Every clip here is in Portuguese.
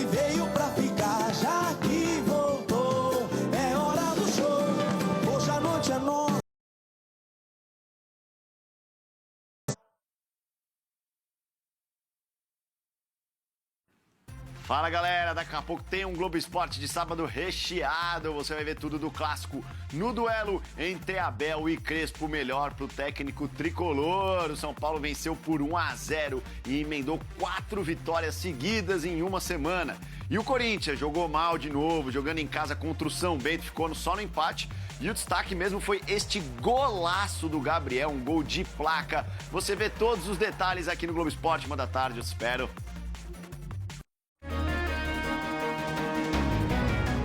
e veio pra ficar, já que voltou, é hora do show, hoje a noite é nossa. Fala galera, daqui a pouco tem um Globo Esporte de sábado recheado. Você vai ver tudo do clássico no duelo entre Abel e Crespo, melhor pro técnico tricolor. O São Paulo venceu por 1-0 e emendou 4 vitórias seguidas em uma semana. E o Corinthians jogou mal de novo, jogando em casa contra o São Bento, ficou só no empate. E o destaque mesmo foi este golaço do Gabriel, um gol de placa. Você vê todos os detalhes aqui no Globo Esporte, 1 da tarde, eu espero.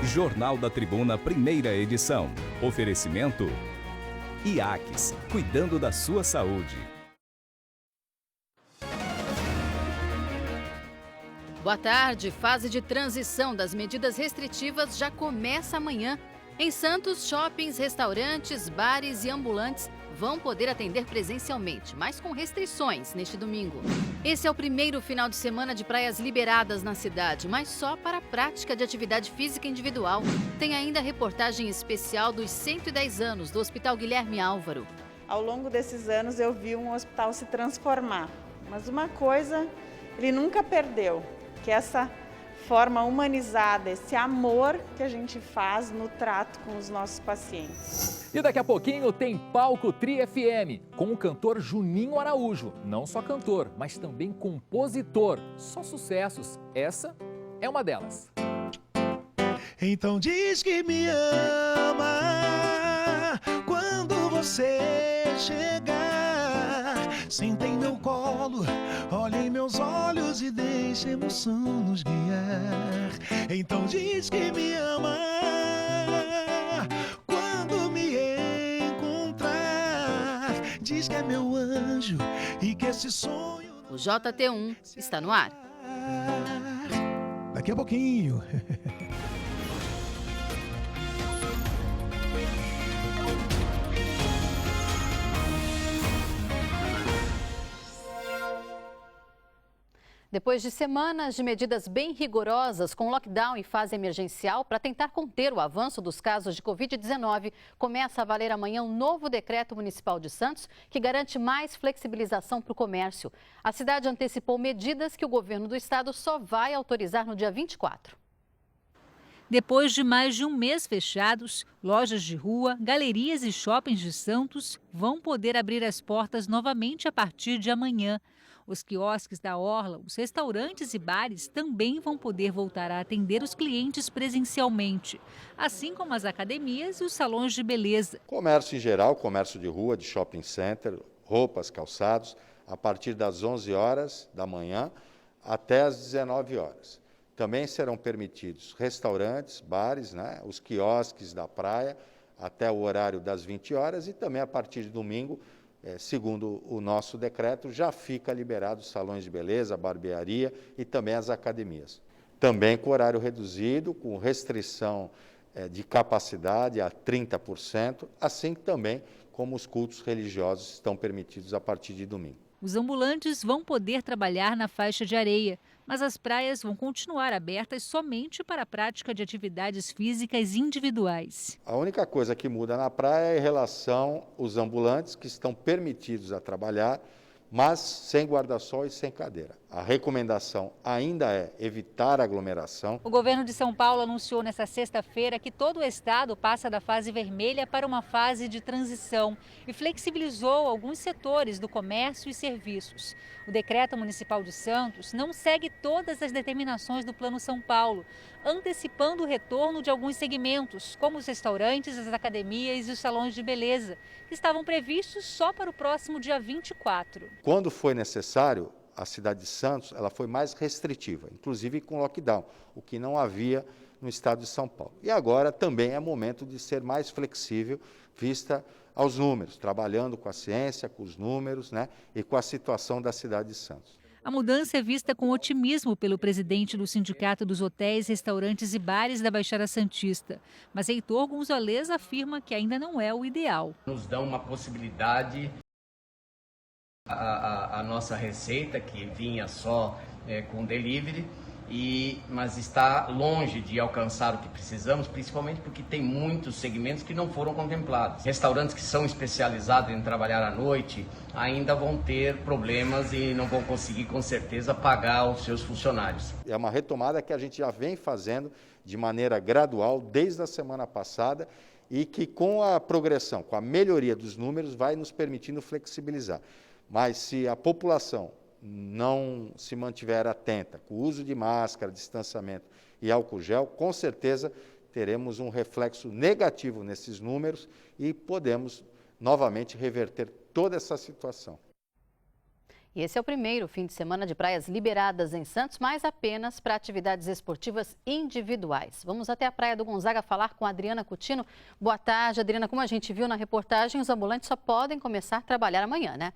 Jornal da Tribuna, primeira edição. Oferecimento IACS, cuidando da sua saúde. Boa tarde. Fase de transição das medidas restritivas já começa amanhã. Em Santos, shoppings, restaurantes, bares e ambulantes vão poder atender presencialmente, mas com restrições neste domingo. Esse é o primeiro final de semana de praias liberadas na cidade, mas só para a prática de atividade física individual. Tem ainda a reportagem especial dos 110 anos do Hospital Guilherme Álvaro. Ao longo desses anos eu vi um hospital se transformar, mas uma coisa ele nunca perdeu, que é essa forma humanizada, esse amor que a gente faz no trato com os nossos pacientes. E daqui a pouquinho tem Palco Tri FM, com o cantor Juninho Araújo. Não só cantor, mas também compositor. Só sucessos. Essa é uma delas. Então diz que me ama quando você chegar. Senta em meu colo, olha em meus olhos e deixa a emoção nos guiar. Então diz que me ama quando me encontrar. Diz que é meu anjo e que esse sonho... O JT1 está no ar. Daqui a pouquinho. Depois de semanas de medidas bem rigorosas, com lockdown e fase emergencial para tentar conter o avanço dos casos de Covid-19, começa a valer amanhã um novo decreto municipal de Santos que garante mais flexibilização para o comércio. A cidade antecipou medidas que o governo do estado só vai autorizar no dia 24. Depois de mais de um mês fechados, lojas de rua, galerias e shoppings de Santos vão poder abrir as portas novamente a partir de amanhã. Os quiosques da orla, os restaurantes e bares também vão poder voltar a atender os clientes presencialmente, assim como as academias e os salões de beleza. Comércio em geral, comércio de rua, de shopping center, roupas, calçados, a partir das 11 horas da manhã até as 19 horas. Também serão permitidos restaurantes, bares, os quiosques da praia até o horário das 20 horas e também a partir de domingo, segundo o nosso decreto, já fica liberado os salões de beleza, barbearia e também as academias. Também com horário reduzido, com restrição de capacidade a 30%, assim também como os cultos religiosos estão permitidos a partir de domingo. Os ambulantes vão poder trabalhar na faixa de areia, mas as praias vão continuar abertas somente para a prática de atividades físicas individuais. A única coisa que muda na praia é em relação aos ambulantes que estão permitidos a trabalhar, mas sem guarda-sol e sem cadeira. A recomendação ainda é evitar aglomeração. O governo de São Paulo anunciou nesta sexta-feira que todo o estado passa da fase vermelha para uma fase de transição e flexibilizou alguns setores do comércio e serviços. O decreto municipal de Santos não segue todas as determinações do Plano São Paulo, antecipando o retorno de alguns segmentos, como os restaurantes, as academias e os salões de beleza, que estavam previstos só para o próximo dia 24. Quando foi necessário, a cidade de Santos ela foi mais restritiva, inclusive com lockdown, o que não havia no estado de São Paulo. E agora também é momento de ser mais flexível, vista aos números, trabalhando com a ciência, com os números, e com a situação da cidade de Santos. A mudança é vista com otimismo pelo presidente do Sindicato dos Hotéis, Restaurantes e Bares da Baixada Santista. Mas Heitor Gonzalez afirma que ainda não é o ideal. Nos dá uma possibilidade, a nossa receita, que vinha só com delivery, mas está longe de alcançar o que precisamos, principalmente porque tem muitos segmentos que não foram contemplados. Restaurantes que são especializados em trabalhar à noite ainda vão ter problemas e não vão conseguir, com certeza, pagar os seus funcionários. É uma retomada que a gente já vem fazendo de maneira gradual desde a semana passada e que com a progressão, com a melhoria dos números, vai nos permitindo flexibilizar. Mas se a população não se mantiver atenta com o uso de máscara, distanciamento e álcool gel, com certeza teremos um reflexo negativo nesses números e podemos novamente reverter toda essa situação. E esse é o primeiro fim de semana de praias liberadas em Santos, mas apenas para atividades esportivas individuais. Vamos até a Praia do Gonzaga falar com a Adriana Coutinho. Boa tarde, Adriana. Como a gente viu na reportagem, os ambulantes só podem começar a trabalhar amanhã, né?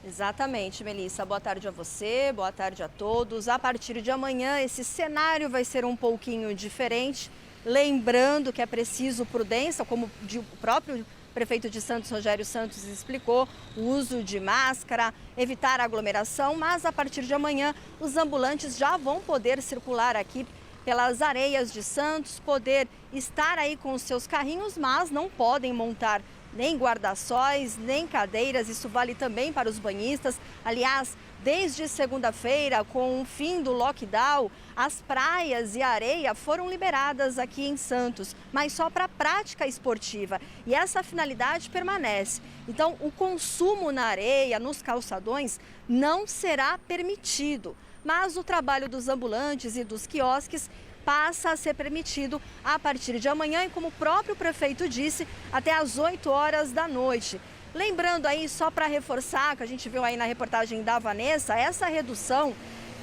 Exatamente, Melissa. Boa tarde a você, boa tarde a todos. A partir de amanhã, esse cenário vai ser um pouquinho diferente. Lembrando que é preciso prudência, como o próprio prefeito de Santos, Rogério Santos, explicou, o uso de máscara, evitar aglomeração, mas a partir de amanhã os ambulantes já vão poder circular aqui pelas areias de Santos, poder estar aí com os seus carrinhos, mas não podem montar nem guarda-sóis, nem cadeiras, isso vale também para os banhistas. Aliás, desde segunda-feira, com o fim do lockdown, as praias e a areia foram liberadas aqui em Santos, mas só para prática esportiva. E essa finalidade permanece. Então, o consumo na areia, nos calçadões, não será permitido. Mas o trabalho dos ambulantes e dos quiosques passa a ser permitido a partir de amanhã e, como o próprio prefeito disse, até às 8 horas da noite. Lembrando aí, só para reforçar, que a gente viu aí na reportagem da Vanessa, essa redução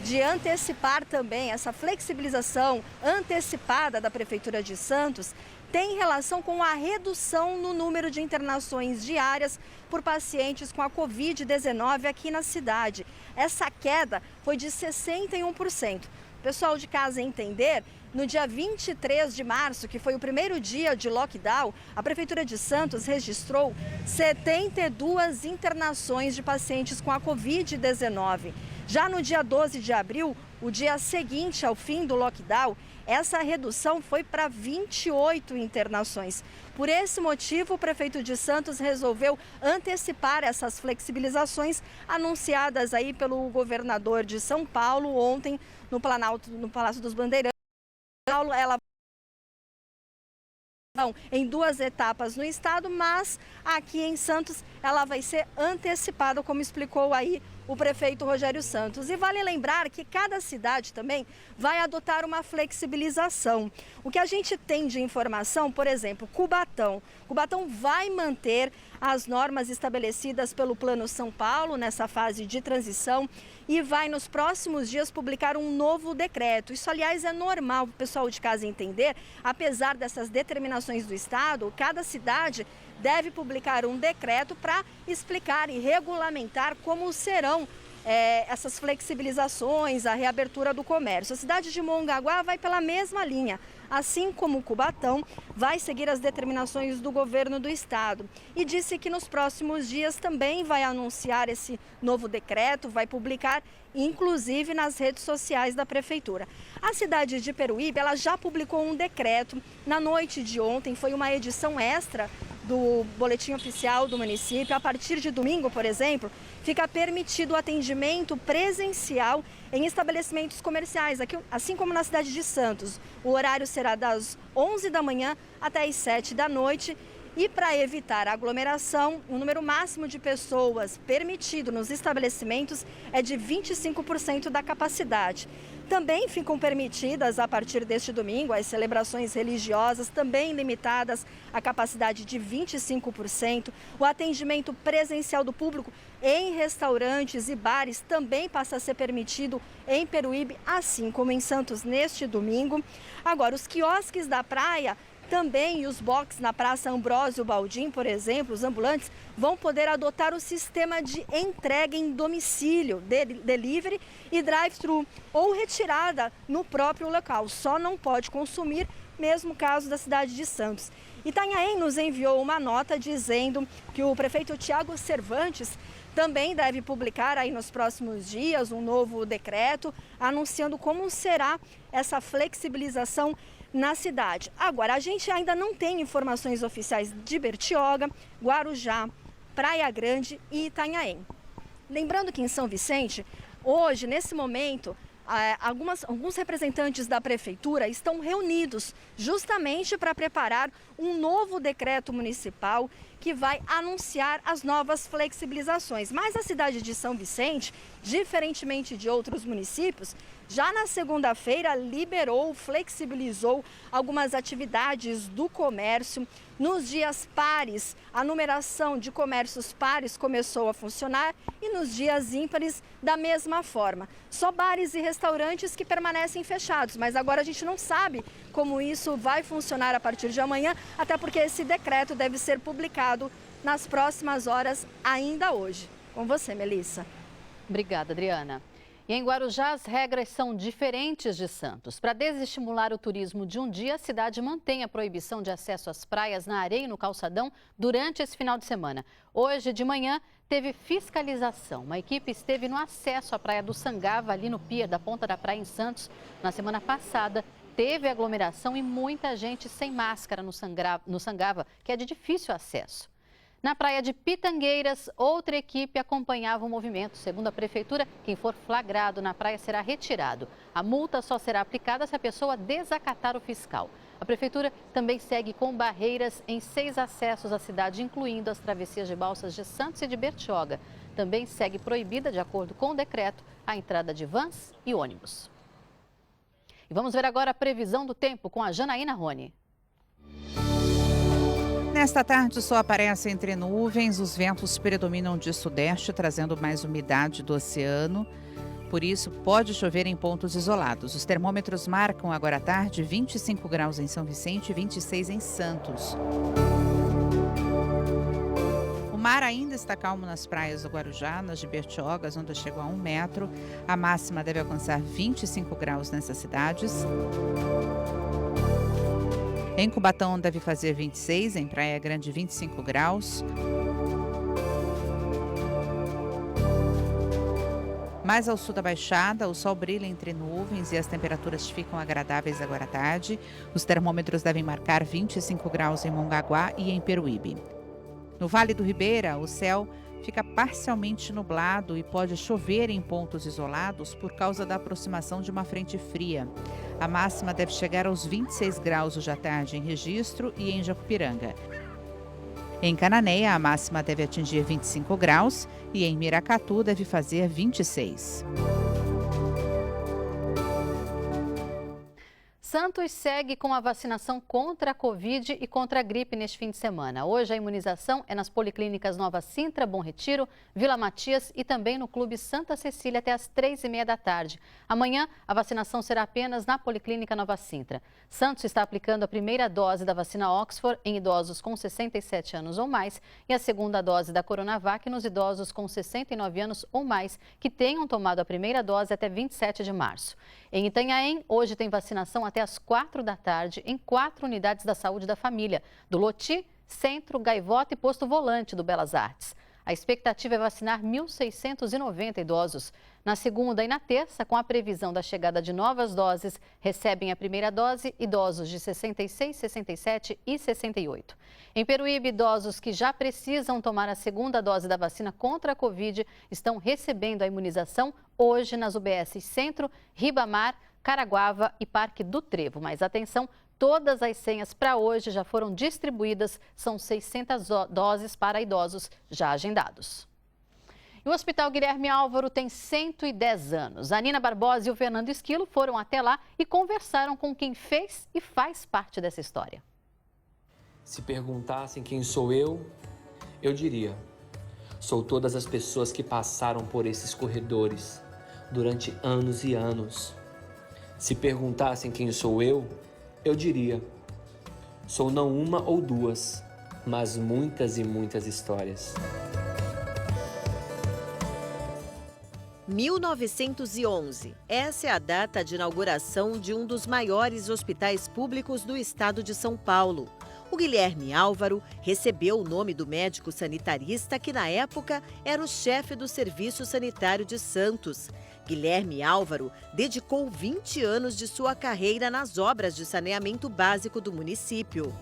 de antecipar também, essa flexibilização antecipada da Prefeitura de Santos, tem relação com a redução no número de internações diárias por pacientes com a Covid-19 aqui na cidade. Essa queda foi de 61%. Pessoal de casa entender, no dia 23 de março, que foi o primeiro dia de lockdown, a Prefeitura de Santos registrou 72 internações de pacientes com a Covid-19. Já no dia 12 de abril, o dia seguinte ao fim do lockdown, essa redução foi para 28 internações. Por esse motivo, o prefeito de Santos resolveu antecipar essas flexibilizações anunciadas aí pelo governador de São Paulo ontem no Palácio dos Bandeirantes. Ela em 2 etapas no estado, mas aqui em Santos ela vai ser antecipada, como explicou aí o prefeito Rogério Santos. E vale lembrar que cada cidade também vai adotar uma flexibilização. O que a gente tem de informação, por exemplo, Cubatão vai manter as normas estabelecidas pelo Plano São Paulo nessa fase de transição e vai nos próximos dias publicar um novo decreto. Isso, aliás, é normal para o pessoal de casa entender. Apesar dessas determinações do Estado, cada cidade deve publicar um decreto para explicar e regulamentar como serão essas flexibilizações, a reabertura do comércio. A cidade de Mongaguá vai pela mesma linha, assim como Cubatão vai seguir as determinações do governo do estado. E disse que nos próximos dias também vai anunciar esse novo decreto, vai publicar inclusive nas redes sociais da prefeitura. A cidade de Peruíbe, ela já publicou um decreto na noite de ontem, foi uma edição extra do boletim oficial do município. A partir de domingo, por exemplo, fica permitido o atendimento presencial em estabelecimentos comerciais, aqui, assim como na cidade de Santos. O horário será das 11 da manhã até as 7 da noite. E para evitar a aglomeração, o número máximo de pessoas permitido nos estabelecimentos é de 25% da capacidade. Também ficam permitidas, a partir deste domingo, as celebrações religiosas, também limitadas à capacidade de 25%. O atendimento presencial do público em restaurantes e bares também passa a ser permitido em Peruíbe, assim como em Santos neste domingo. Agora, os quiosques da praia Também os boxes na Praça Ambrósio Baldim, por exemplo, os ambulantes vão poder adotar o sistema de entrega em domicílio, delivery e drive-thru, ou retirada no próprio local. Só não pode consumir, mesmo caso da cidade de Santos. Itanhaém nos enviou uma nota dizendo que o prefeito Tiago Cervantes também deve publicar aí nos próximos dias um novo decreto anunciando como será essa flexibilização na cidade. Agora, a gente ainda não tem informações oficiais de Bertioga, Guarujá, Praia Grande e Itanhaém. Lembrando que em São Vicente, hoje, nesse momento, alguns representantes da prefeitura estão reunidos justamente para preparar um novo decreto municipal que vai anunciar as novas flexibilizações. Mas a cidade de São Vicente, diferentemente de outros municípios, já na segunda-feira liberou, flexibilizou algumas atividades do comércio. Nos dias pares, a numeração de comércios pares começou a funcionar e nos dias ímpares da mesma forma. Só bares e restaurantes que permanecem fechados, mas agora a gente não sabe como isso vai funcionar a partir de amanhã, até porque esse decreto deve ser publicado nas próximas horas, ainda hoje. Com você, Melissa. Obrigada, Adriana. E em Guarujá, as regras são diferentes de Santos. Para desestimular o turismo de um dia, a cidade mantém a proibição de acesso às praias na areia e no calçadão durante esse final de semana. Hoje de manhã, teve fiscalização. Uma equipe esteve no acesso à praia do Sangava, ali no pier da Ponta da Praia, em Santos. Na semana passada, teve aglomeração e muita gente sem máscara no Sangava, que é de difícil acesso. Na praia de Pitangueiras, outra equipe acompanhava o movimento. Segundo a prefeitura, quem for flagrado na praia será retirado. A multa só será aplicada se a pessoa desacatar o fiscal. A prefeitura também segue com barreiras em 6 acessos à cidade, incluindo as travessias de Balsas de Santos e de Bertioga. Também segue proibida, de acordo com o decreto, a entrada de vans e ônibus. E vamos ver agora a previsão do tempo com a Janaína Rony. Nesta tarde, o sol aparece entre nuvens, os ventos predominam de sudeste, trazendo mais umidade do oceano. Por isso, pode chover em pontos isolados. Os termômetros marcam agora à tarde 25 graus em São Vicente e 26 em Santos. O mar ainda está calmo nas praias do Guarujá, nas de Bertioga, as ondas chegam a 1 metro. A máxima deve alcançar 25 graus nessas cidades. Em Cubatão deve fazer 26, em Praia Grande 25 graus. Mais ao sul da Baixada, o sol brilha entre nuvens e as temperaturas ficam agradáveis agora à tarde. Os termômetros devem marcar 25 graus em Mongaguá e em Peruíbe. No Vale do Ribeira, o céu fica parcialmente nublado e pode chover em pontos isolados por causa da aproximação de uma frente fria. A máxima deve chegar aos 26 graus hoje à tarde em Registro e em Jacupiranga. Em Cananéia, a máxima deve atingir 25 graus e em Miracatu deve fazer 26. Santos segue com a vacinação contra a Covid e contra a gripe neste fim de semana. Hoje a imunização é nas policlínicas Nova Sintra, Bom Retiro, Vila Matias e também no Clube Santa Cecília até às 3h30 da tarde. Amanhã a vacinação será apenas na Policlínica Nova Sintra. Santos está aplicando a primeira dose da vacina Oxford em idosos com 67 anos ou mais e a segunda dose da Coronavac nos idosos com 69 anos ou mais que tenham tomado a primeira dose até 27 de março. Em Itanhaém, hoje tem vacinação até às 4 da tarde em 4 unidades da saúde da família, do Loti, Centro, Gaivota e Posto Volante do Belas Artes. A expectativa é vacinar 1.690 idosos. Na segunda e na terça, com a previsão da chegada de novas doses, recebem a primeira dose idosos de 66, 67 e 68. Em Peruíbe, idosos que já precisam tomar a segunda dose da vacina contra a Covid estão recebendo a imunização hoje nas UBS Centro, Ribamar, Caraguava e Parque do Trevo. Mas atenção, todas as senhas para hoje já foram distribuídas, são 600 doses para idosos já agendados. E o Hospital Guilherme Álvaro tem 110 anos. A Nina Barbosa e o Fernando Esquilo foram até lá e conversaram com quem fez e faz parte dessa história. Se perguntassem quem sou eu diria: sou todas as pessoas que passaram por esses corredores durante anos e anos. Se perguntassem quem sou eu diria: Sou não uma ou duas, mas muitas e muitas histórias. 1911. Essa é a data de inauguração de um dos maiores hospitais públicos do estado de São Paulo. O Guilherme Álvaro recebeu o nome do médico sanitarista que, na época, era o chefe do Serviço Sanitário de Santos. Guilherme Álvaro dedicou 20 anos de sua carreira nas obras de saneamento básico do município.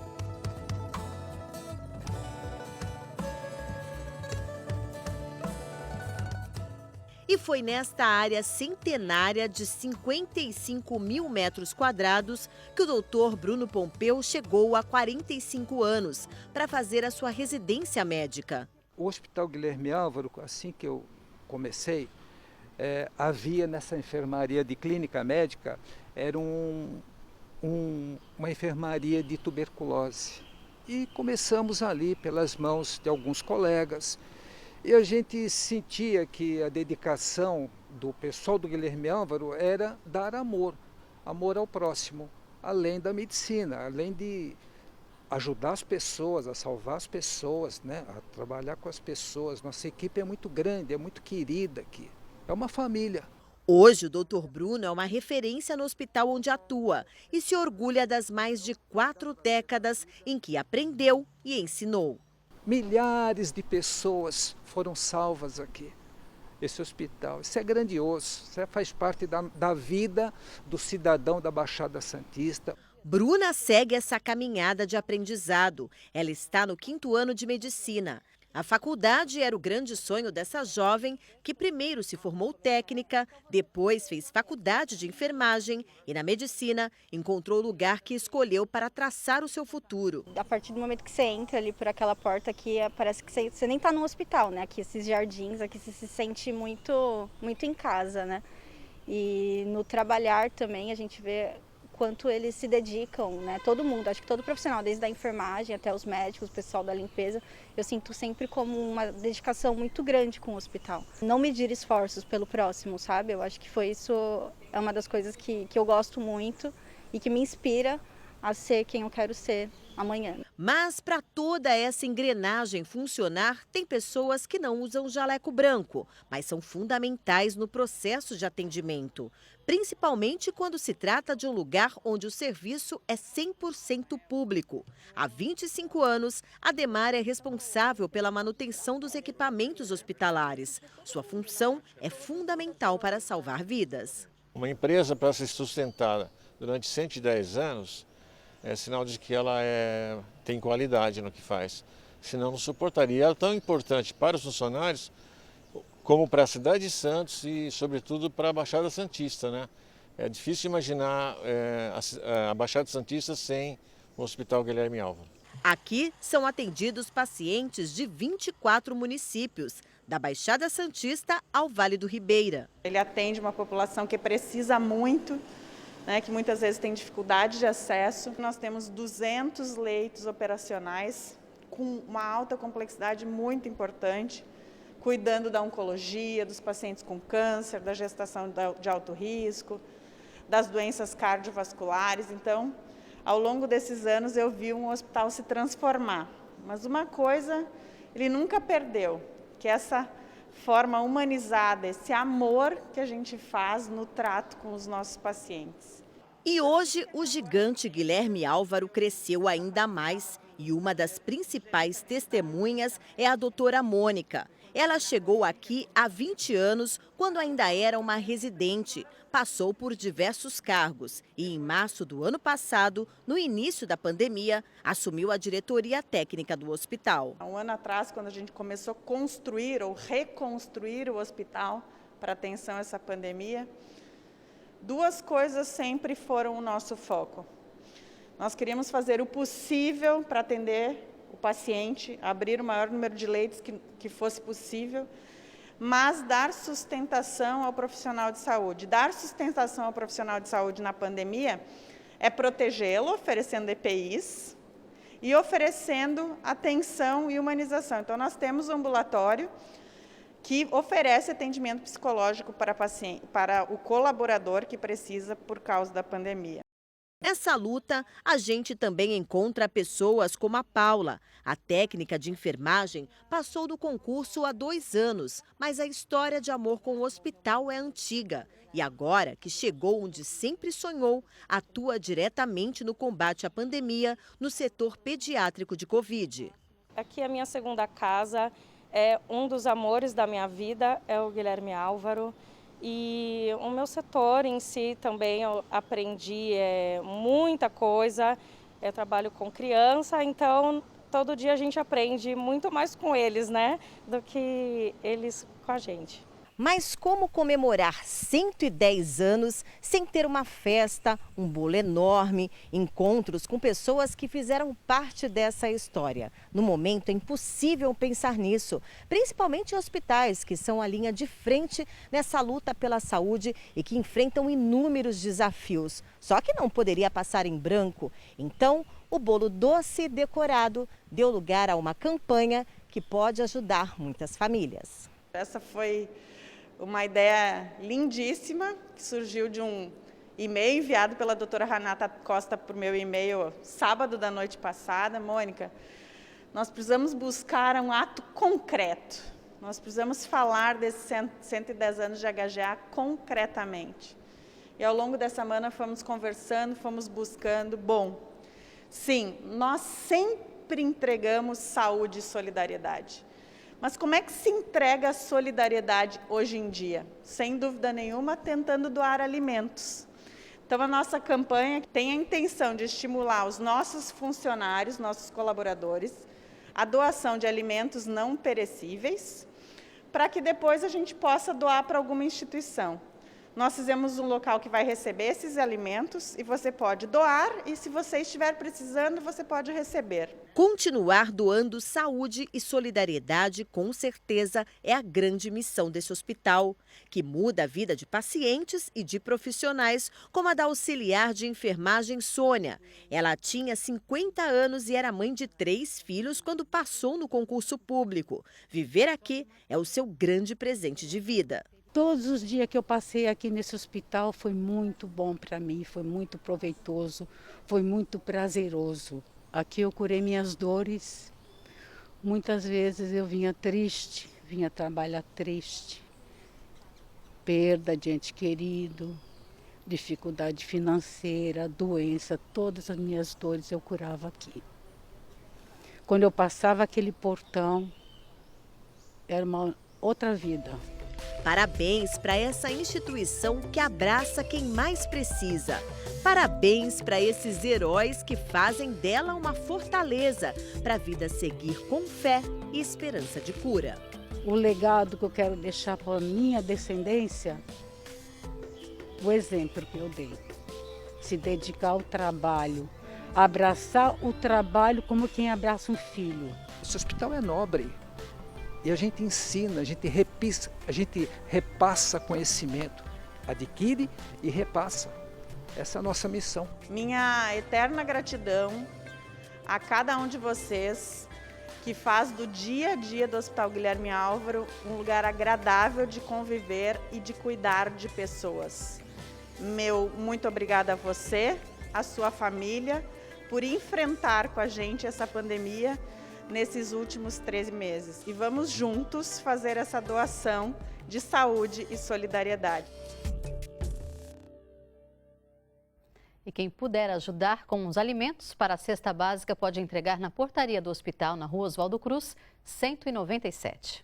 E foi nesta área centenária de 55 mil metros quadrados que o doutor Bruno Pompeu chegou há 45 anos para fazer a sua residência médica. O Hospital Guilherme Álvaro, assim que eu comecei, havia nessa enfermaria de clínica médica, era uma enfermaria de tuberculose. E começamos ali pelas mãos de alguns colegas. E a gente sentia que a dedicação do pessoal do Guilherme Álvaro era dar amor ao próximo, além da medicina, além de ajudar as pessoas, a salvar as pessoas, né? A trabalhar com as pessoas. Nossa equipe é muito grande, é muito querida aqui, é uma família. Hoje, o Dr. Bruno é uma referência no hospital onde atua e se orgulha das mais de 4 décadas em que aprendeu e ensinou. Milhares de pessoas foram salvas aqui, esse hospital. Isso é grandioso, isso faz parte da vida do cidadão da Baixada Santista. Bruna segue essa caminhada de aprendizado. Ela está no 5º ano de medicina. A faculdade era o grande sonho dessa jovem que primeiro se formou técnica, depois fez faculdade de enfermagem e na medicina encontrou o lugar que escolheu para traçar o seu futuro. A partir do momento que você entra ali por aquela porta aqui, parece que você nem está no hospital, né? Aqui esses jardins, aqui você se sente muito em casa, né? E no trabalhar também a gente vê quanto eles se dedicam, né? Todo mundo, acho que todo profissional, desde a enfermagem até os médicos, o pessoal da limpeza, eu sinto sempre como uma dedicação muito grande com o hospital. Não medir esforços pelo próximo, sabe? Eu acho que é uma das coisas que eu gosto muito e que me inspira a ser quem eu quero ser amanhã. Mas para toda essa engrenagem funcionar, tem pessoas que não usam jaleco branco, mas são fundamentais no processo de atendimento, principalmente quando se trata de um lugar onde o serviço é 100% público. Há 25 anos, Ademar é responsável pela manutenção dos equipamentos hospitalares. Sua função é fundamental para salvar vidas. Uma empresa, para se sustentar durante 110 anos, é sinal de que ela tem qualidade no que faz. Senão não suportaria. Ela é tão importante para os funcionários como para a cidade de Santos e, sobretudo, para a Baixada Santista, né? É difícil imaginar a Baixada Santista sem o Hospital Guilherme Álvaro. Aqui são atendidos pacientes de 24 municípios, da Baixada Santista ao Vale do Ribeira. Ele atende uma população que precisa muito, né, que muitas vezes tem dificuldade de acesso. Nós temos 200 leitos operacionais com uma alta complexidade muito importante, cuidando da oncologia, dos pacientes com câncer, da gestação de alto risco, das doenças cardiovasculares. Então, ao longo desses anos, eu vi um hospital se transformar. Mas uma coisa ele nunca perdeu, que é essa forma humanizada, esse amor que a gente faz no trato com os nossos pacientes. E hoje o gigante Guilherme Álvaro cresceu ainda mais e uma das principais testemunhas é a doutora Mônica. Ela chegou aqui há 20 anos, quando ainda era uma residente. Passou por diversos cargos e, em março do ano passado, no início da pandemia, assumiu a diretoria técnica do hospital. Há um ano atrás, quando a gente começou a construir ou reconstruir o hospital para atenção a essa pandemia, 2 coisas sempre foram o nosso foco. Nós queríamos fazer o possível para atender o paciente, abrir o maior número de leitos que fosse possível, mas dar sustentação ao profissional de saúde. Dar sustentação ao profissional de saúde na pandemia é protegê-lo, oferecendo EPIs e oferecendo atenção e humanização. Então, nós temos um ambulatório que oferece atendimento psicológico para o colaborador que precisa por causa da pandemia. Nessa luta, a gente também encontra pessoas como a Paula. A técnica de enfermagem passou do concurso há 2 anos, mas a história de amor com o hospital é antiga. E agora, que chegou onde sempre sonhou, atua diretamente no combate à pandemia no setor pediátrico de Covid. Aqui é a minha segunda casa, é um dos amores da minha vida, é o Guilherme Álvaro. E o meu setor em si também eu aprendi muita coisa, eu trabalho com criança, então todo dia a gente aprende muito mais com eles, né, do que eles com a gente. Mas como comemorar 110 anos sem ter uma festa, um bolo enorme, encontros com pessoas que fizeram parte dessa história? No momento é impossível pensar nisso, principalmente em hospitais que são a linha de frente nessa luta pela saúde e que enfrentam inúmeros desafios. Só que não poderia passar em branco. Então, o bolo doce e decorado deu lugar a uma campanha que pode ajudar muitas famílias. Essa foi uma ideia lindíssima que surgiu de um e-mail enviado pela doutora Renata Costa por meu e-mail sábado da noite passada. Mônica, nós precisamos buscar um ato concreto. Nós precisamos falar desses 110 anos de HGA concretamente. E ao longo dessa semana fomos conversando, fomos buscando. Bom, sim, nós sempre entregamos saúde e solidariedade. Mas como é que se entrega a solidariedade hoje em dia? Sem dúvida nenhuma, tentando doar alimentos. Então, a nossa campanha tem a intenção de estimular os nossos funcionários, nossos colaboradores, a doação de alimentos não perecíveis, para que depois a gente possa doar para alguma instituição. Nós fizemos um local que vai receber esses alimentos e você pode doar e, se você estiver precisando, você pode receber. Continuar doando saúde e solidariedade, com certeza, é a grande missão desse hospital, que muda a vida de pacientes e de profissionais, como a da auxiliar de enfermagem Sônia. Ela tinha 50 anos e era mãe de 3 filhos quando passou no concurso público. Viver aqui é o seu grande presente de vida. Todos os dias que eu passei aqui nesse hospital foi muito bom para mim, foi muito proveitoso, foi muito prazeroso. Aqui eu curei minhas dores. Muitas vezes eu vinha triste, vinha trabalhar triste. Perda de ente querido, dificuldade financeira, doença, todas as minhas dores eu curava aqui. Quando eu passava aquele portão, era uma outra vida. Parabéns para essa instituição que abraça quem mais precisa. Parabéns para esses heróis que fazem dela uma fortaleza para a vida seguir com fé e esperança de cura. O legado que eu quero deixar para a minha descendência, o exemplo que eu dei. Se dedicar ao trabalho, abraçar o trabalho como quem abraça um filho. Esse hospital é nobre. E a gente ensina, a gente repassa conhecimento, adquire e repassa. Essa é a nossa missão. Minha eterna gratidão a cada um de vocês que faz do dia a dia do Hospital Guilherme Álvaro um lugar agradável de conviver e de cuidar de pessoas. Meu muito obrigada a você, a sua família, por enfrentar com a gente essa pandemia nesses últimos 13 meses. E vamos juntos fazer essa doação de saúde e solidariedade. E quem puder ajudar com os alimentos para a cesta básica pode entregar na portaria do hospital, na Rua Oswaldo Cruz, 197.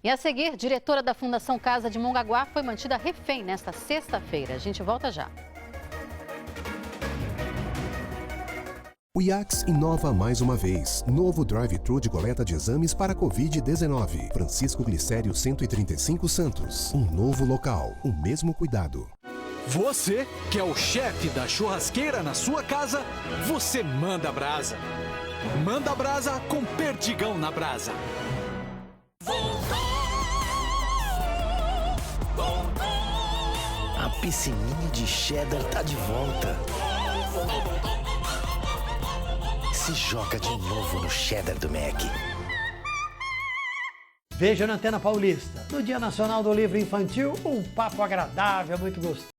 E a seguir, diretora da Fundação Casa de Mongaguá foi mantida refém nesta sexta-feira. A gente volta já. O IACS inova mais uma vez. Novo drive-thru de coleta de exames para Covid-19. Francisco Glicério 135 Santos. Um novo local, o mesmo cuidado. Você, que é o chefe da churrasqueira na sua casa, você manda brasa. Manda brasa com Perdigão na brasa. A piscininha de cheddar tá de volta. Se joga de novo no cheddar do Mac. Veja na Antena Paulista, no Dia Nacional do Livro Infantil, um papo agradável, muito gostoso.